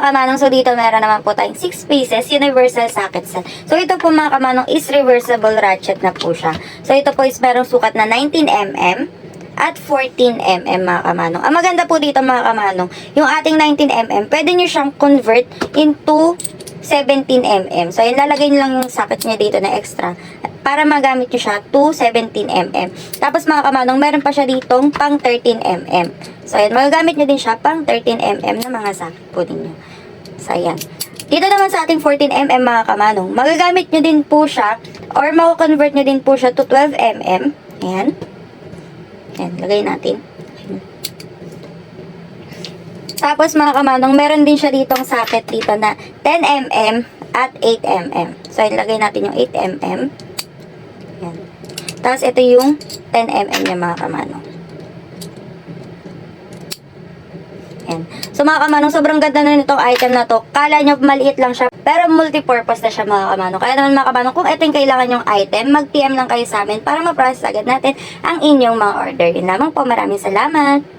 kamanong, so dito meron naman po tayong 6 pieces universal socket set. So ito po mga kamanong is reversible ratchet na po siya. So ito po is merong sukat na 19mm at 14mm mga kamanong. Ang maganda po dito mga kamanong, yung ating 19mm, pwede nyo siyang convert into 17mm. So yun, lalagay nyo lang yung socket nyo dito na extra para magamit nyo siya to 17mm. Tapos mga kamanong, meron pa siya ditong pang 13mm. So ayan, magagamit nyo din siya pang 13mm na mga socket po ninyo. So ayan. Dito naman sa ating 14mm mga kamanong, magagamit nyo din po siya or mako-convert nyo din po siya to 12mm. Ayan. Ayan, lagay natin. Tapos mga kamanong, meron din siya ditong socket dito na 10mm at 8mm. So ilagay natin yung 8mm. Ayan. Tapos ito yung 10mm niya mga kamanong. Ayan. So mga kamanong, sobrang ganda na nitong item na to. Kala nyo maliit lang siya, pero multi-purpose na siya mga kamanong. Kaya naman mga kamanong, kung ito yung kailangan yung item, mag-PM lang kayo sa amin para ma-process agad natin ang inyong mga order. Yun lamang po, maraming salamat!